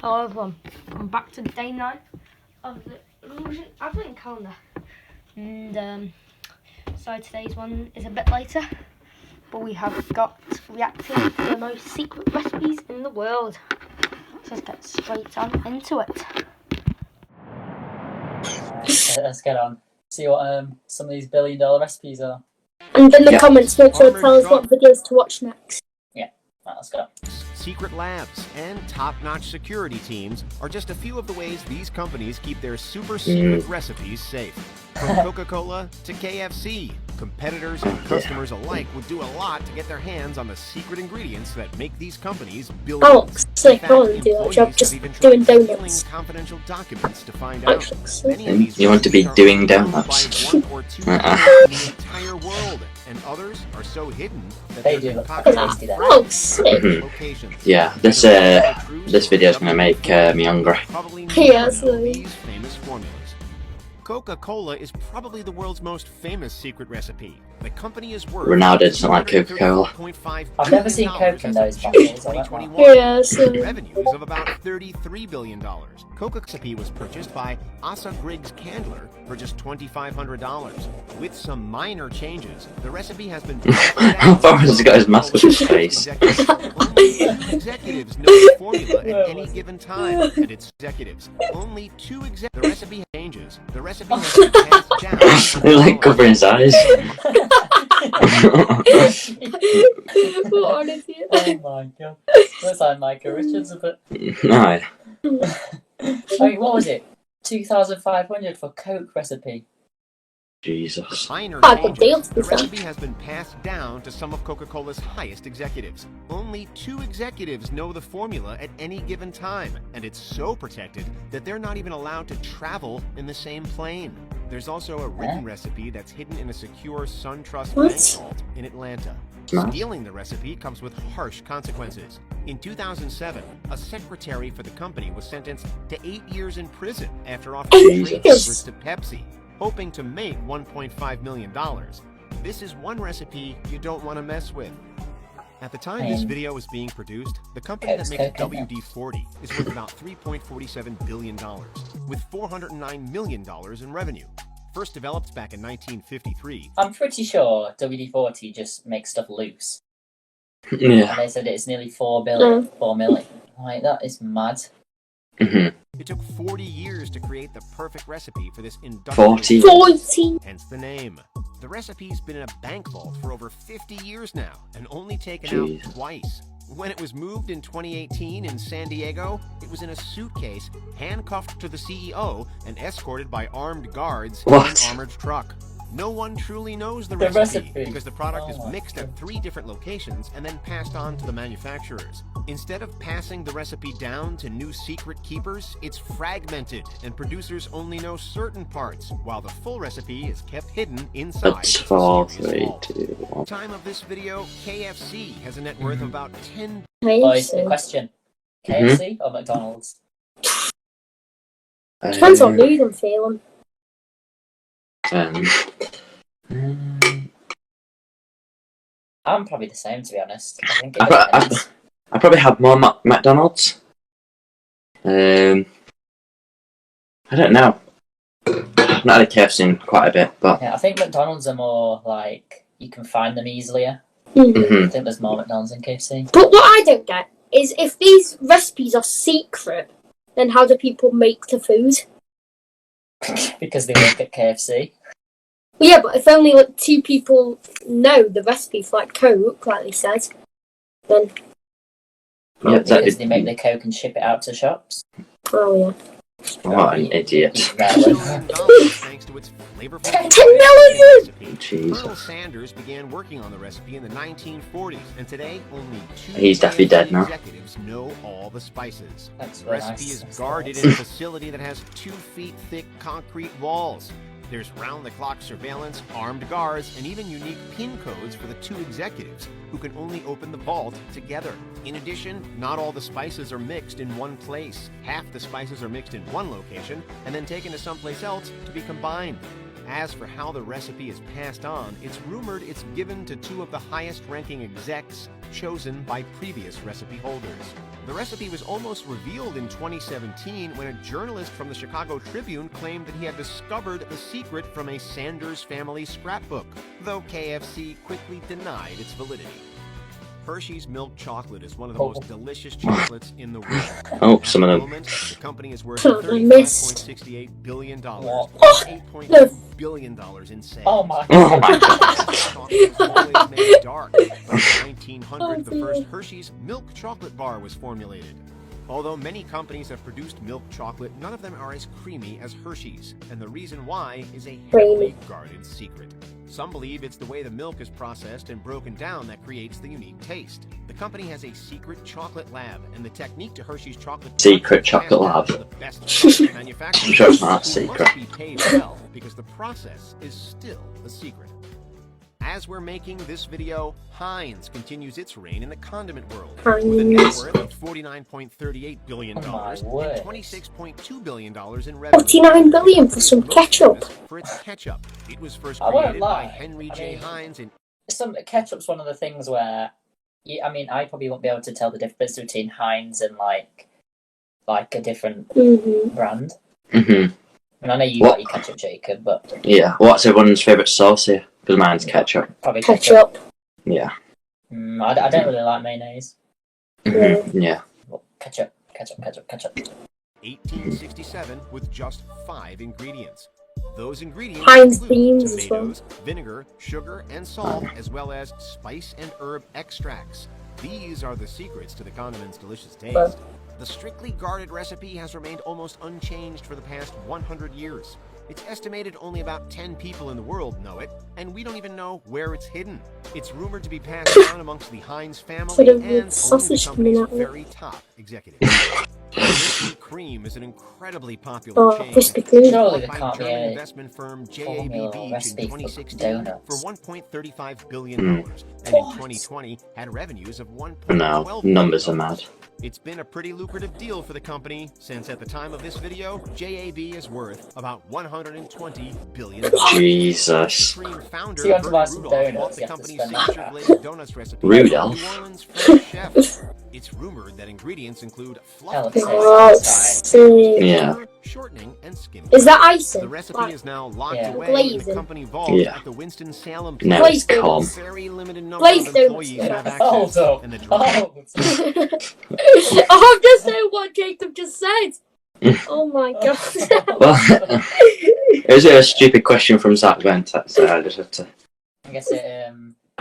Hello everyone, I'm back to day 9 of the Advent calendar, and so today's one is a bit later, but we have got reacting to the most secret recipes in the world. So let's get straight on into it. Let's get on. See what some of these billion-dollar recipes are. And in the comments, make sure to tell us what videos to watch next. Yeah, right, let's go. Secret labs and top-notch security teams are just a few of the ways these companies keep their super secret recipes safe. From Coca-Cola to KFC, competitors and customers alike would do a lot to get their hands on the secret ingredients that make these companies billions. Alex, sick, I want to do that job just doing donuts. Confidential documents to find out. You want to be doing donuts? One or two in the entire world, and others are so hidden that They do look tasty there. Oh, sick. locations. Yeah, this video is gonna make me hungry. Yeah, so Famous formulas. Coca-Cola is probably the world's most famous secret recipe. The company is worth Ronaldo doesn't like Coca-Cola. I've never seen Coke in those bottles. yeah, so Revenues of about $33 billion. Coca recipe was purchased by Asa Griggs Candler for just $2,500. With some minor changes, the recipe has been How far has he got his mask off his face? Executives know the formula at any given time, and its executives. Only two the recipe changes. The recipe has been passed down. They're like covering his eyes. what on is it? Oh my god. Looks like Michael Richards a bit. No. Wait, what was it? 2,500 for Coke recipe. Jesus. Minor Ah, good deal, changes. to The be fair. recipe has been passed down to some of Coca-Cola's highest executives. Only two executives know the formula at any given time, and it's so protected that they're not even allowed to travel in the same plane. There's also a written recipe that's hidden in a secure SunTrust bank vault in Atlanta. Smart. Stealing the recipe comes with harsh consequences. In 2007, a secretary for the company was sentenced to 8 years in prison after offering trade secrets to Pepsi, hoping to make $1.5 million. This is one recipe you don't want to mess with. At the time this video was being produced, the company that makes WD-40 is worth about $3.47 billion, with $409 million in revenue. First developed back in 1953. I'm pretty sure WD-40 just makes stuff loose. Yeah. And they said it's nearly 4 billion. 4 million. Like, that is mad. Mhm. It took 40 years to create the perfect recipe for this industrial 40. 14. hence the name. The recipe's been in a bank vault for over 50 years now and only taken Jeez. out twice. When it was moved in 2018 in San Diego, it was in a suitcase, handcuffed to the CEO, and escorted by armed guards in an armored truck. No one truly knows the recipe because the product is mixed at 3 different locations and then passed on to the manufacturers. Instead of passing the recipe down to new secret keepers, it's fragmented and producers only know certain parts, while the full recipe is kept hidden inside. That's 4, 3, mysterious 2, 1. Time of this video, KFC has a net worth of about $10 Boys, the question. KFC or McDonald's? Depends on mood I'm feeling. I'm probably the same, to be honest. I think I probably have more McDonald's. I don't know. I've not had a KFC in quite a bit, but yeah, I think McDonald's are more like you can find them easier. Mhm. I think there's more McDonald's than KFC. But what I don't get is if these recipes are secret, then how do people make the food? Because they work at KFC. Well, yeah, but if only like 2 people know the recipe for like Coke, like they said, then yeah, Because they make the Coke and ship it out to shops. oh yeah. what an idiot. thanks to its flavorful 10 million! Colonel Jesus. Sanders began working on the recipe in the 1940s, and today only 2 He's definitely dead now. executives know all the spices. That's The very recipe nice. is guarded in a facility that has 2 feet thick concrete walls. There's round-the-clock surveillance, armed guards, and even unique PIN codes for the 2 executives, who can only open the vault together. In addition, not all the spices are mixed in one place. Half the spices are mixed in one location, and then taken to someplace else to be combined. As for how the recipe is passed on, it's rumored it's given to 2 of the highest-ranking execs chosen by previous recipe holders. The recipe was almost revealed in 2017 when a journalist from the Chicago Tribune claimed that he had discovered the secret from a Sanders family scrapbook, though KFC quickly denied its validity. Hershey's milk chocolate is one of the most delicious chocolates in the world. Oh, At some the of them. moment, the company is worth I missed. $35.68 billion, Oh, $8.2 no. billion in sales. Oh my Oh my god. Chocolate was always made dark, but in 1900, Oh, the first dear. Hershey's milk chocolate bar was formulated. Although many companies have produced milk chocolate, none of them are as creamy as Hershey's, and the reason why is a heavily guarded secret. Some believe it's the way the milk is processed and broken down that creates the unique taste. The company has a secret chocolate lab, and the technique to Hershey's chocolate Secret chocolate lab. the best chocolate manufacturers I'm sure it's not who secret. must be paid well because the process is still a secret. As we're making this video, Heinz continues its reign in the condiment world with a net Heinz. worth of $49.38 billion Oh my and word. $26.2 billion in revenue. 49 billion for The some company is most ketchup. famous for its ketchup. It was first I won't created by lie. Henry I J. mean- Heinz in Some ketchup's one of the things where, I probably won't be able to tell the difference between Heinz and like a different Mm-hmm. brand. Mhm. I mean, I know you What? got your ketchup, Jacob, but Yeah. What's everyone's favourite sauce here? Because mine's ketchup. probably ketchup. Ketchup. Yeah. I don't really like mayonnaise. Mhm. Yeah. But ketchup. 1867 with just 5 ingredients. Those ingredients Heinz include beans as well. tomatoes, vinegar, sugar, and salt, as well as spice and herb extracts. These are the secrets to the condiment's delicious taste. The strictly guarded recipe has remained almost unchanged for the past 100 years. It's estimated only about 10 people in the world know it, and we don't even know where it's hidden. It's rumored to be passed down amongst the Heinz family Sort of and only the sausage company's coming out of it. very top executives. Krispy Kreme is an incredibly popular Oh, chain. Krispy It was Kreme. Surely bought there by can't be German a investment firm formula JAB Beach in recipe for 2016 donuts. for $1.35 billion, and in What? 2020 had revenues of No, $1.12 billion. numbers are mad. It's been a pretty lucrative deal for the company, since at the time of this video, JAB is worth about $120 billion. Jesus. Krispy Kreme founder So you want to buy Bert some Rudolph donuts, bought the you have to company's spend that signature cash. glazed donuts recipe Rudolph? from New Orleans French chef. It's rumored that ingredients include Hell, fluff it's Oh, It's sick. Yeah. sugar, shortening, and skimming. Is that icing? The recipe Like, is now locked Yeah. away in the Glazing. company vault Yeah. at the Winston-Salem Now plant. it's calm. Very limited number Glazed of employees donuts. have Hold access, up. and the drive I've just heard what Jacob just said. Oh my god. Well, it was a stupid question from Zach Vent, so I just had to. I guess it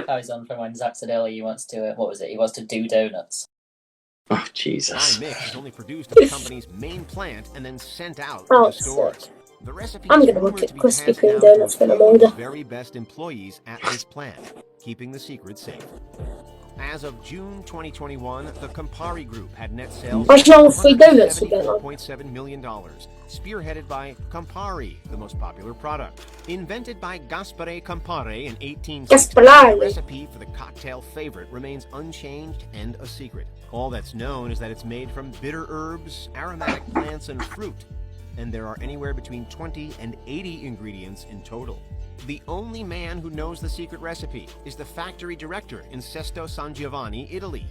carries on from when Zach said earlier he wants to, what was it? He wants to do donuts. Oh, High Jesus. mix is only produced at the company's main plant and then sent out Oh, to stores. The recipe I'm is gonna look rumored at to be Krispy passed Kreme down donuts to a when I'm few of the older. very best employees at this plant, keeping the secret safe. As of June 2021, the Campari Group had net sales Imagine all the free donuts we get, like. $174.7 million, spearheaded by Campari, the most popular product. Invented by Gaspare Campari in 1860, Gaspare. the recipe for the cocktail favorite remains unchanged and a secret. All that's known is that it's made from bitter herbs, aromatic plants, and fruit, and there are anywhere between 20 and 80 ingredients in total. The only man who knows the secret recipe is the factory director in Sesto San Giovanni, Italy.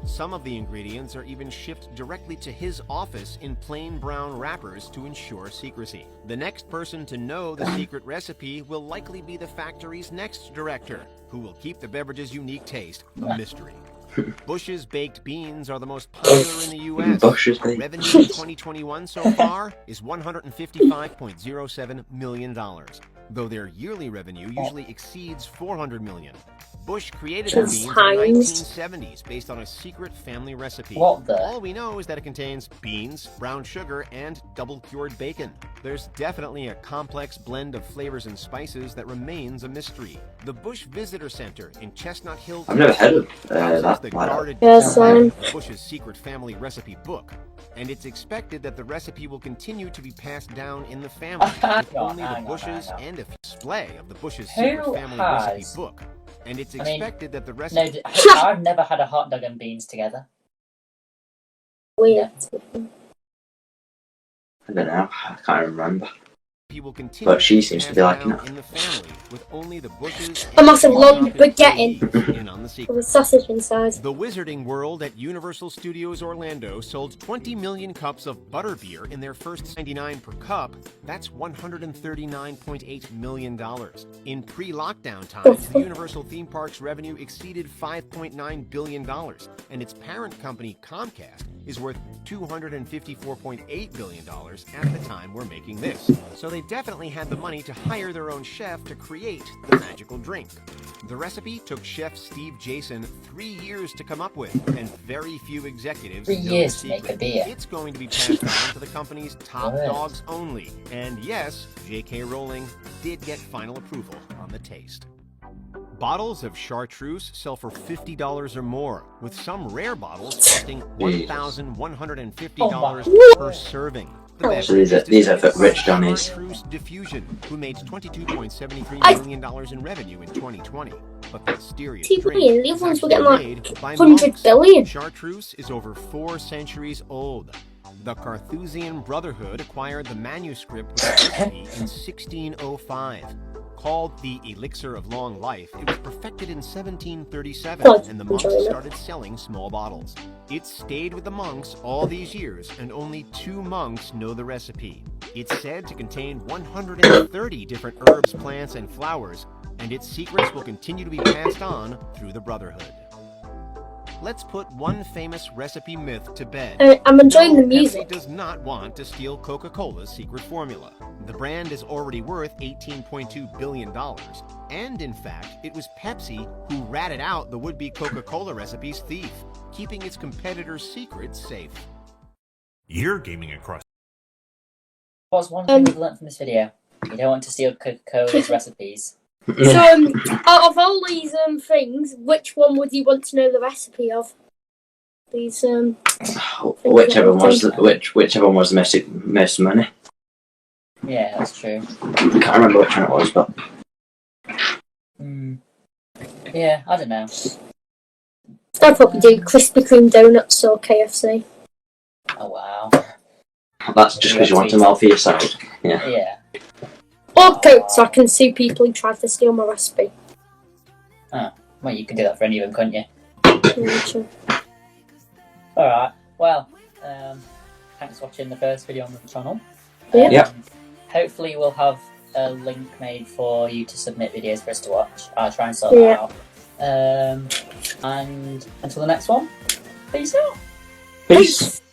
Some of the ingredients are even shipped directly to his office in plain brown wrappers to ensure secrecy. The next person to know the secret recipe will likely be the factory's next director, who will keep the beverage's unique taste a mystery. Bush's baked beans are the most popular in the U.S. Bush's baked Revenue in 2021 so far is $155.07 million, though their yearly revenue usually exceeds $400 million. Bush created the beans in the Heinz. 1970s based on a secret family recipe. What the? All we know is that it contains beans, brown sugar, and double-cured bacon. There's definitely a complex blend of flavors and spices that remains a mystery. The Bush Visitor Center in Chestnut Hill, I've never heard of houses that. the Wow. guarded Yeah, copy same. of Bush's secret family recipe book, and it's expected that the recipe will continue to be passed down in the family, with only the Bushes and a display of the Bush's secret Who family recipe has- book. And it's I mean, expected that the No, recipe... I've never had a hot dog and beans together. Weird. I don't know. I can't remember. recipe will continue But she seems to be liking down it. in the family, with only the Bushes A massive and long Hopkins baguette in on the secret. with a sausage inside. The Wizarding World at Universal Studios Orlando sold 20 million cups of butterbeer in their first 99 per cup. That's $139.8 million. In pre-lockdown times, the Universal theme park's revenue exceeded $5.9 billion, and its parent company, Comcast, is worth $254.8 billion at the time we're making this. So they definitely had the money to hire their own chef to create the magical drink. The recipe took chef Steve Jason 3 years to come up with, and very few executives 3 know the years to make a secret. beer. It's going to be passed on to the company's top Good. dogs only. And yes, J.K. Rowling did get final approval on the taste. Bottles of Chartreuse sell for $50 or more, with some rare bottles costing $1,150 per serving. The So these are for rich Johnnies. Chartreuse Diffusion, who made $22.73 million in revenue in 2020. But the mysterious TV, drink and the is other ones were actually getting made like by 100 monks. billion. Chartreuse is over 4 centuries old. The Carthusian Brotherhood acquired the manuscript with the recipe in 1605. Called the Elixir of Long Life, it was perfected in 1737, and the monks started selling small bottles. It stayed with the monks all these years, and only 2 monks know the recipe. It's said to contain 130 different herbs, plants, and flowers, and its secrets will continue to be passed on through the Brotherhood. Let's put one famous recipe myth to bed. I'm enjoying No, the music. Pepsi does not want to steal Coca-Cola's secret formula. The brand is already worth $18.2 billion. And in fact, it was Pepsi who ratted out the would-be Coca-Cola recipe's thief, keeping its competitors' secrets safe. You're gaming across. What's one thing we've learned from this video? You don't want to steal Coca-Cola's recipes. So, out of all these things, which one would you want to know the recipe of? These Whichever one was whichever one was the most money. Yeah, that's true. I can't remember which one it was, but Yeah, I don't know. I'd probably do Krispy Kreme donuts or KFC. Oh wow. that's just because you want them all for your side. Yeah. Yeah. Or Coke, so I can sue people who tried to steal my recipe. Oh, well, you could do that for any of them, couldn't you? Yeah, sure. Alright, well, thanks for watching the first video on the channel. Yeah. Yep. Hopefully we'll have a link made for you to submit videos for us to watch. I'll try and sort that out. And until the next one, peace out! Peace.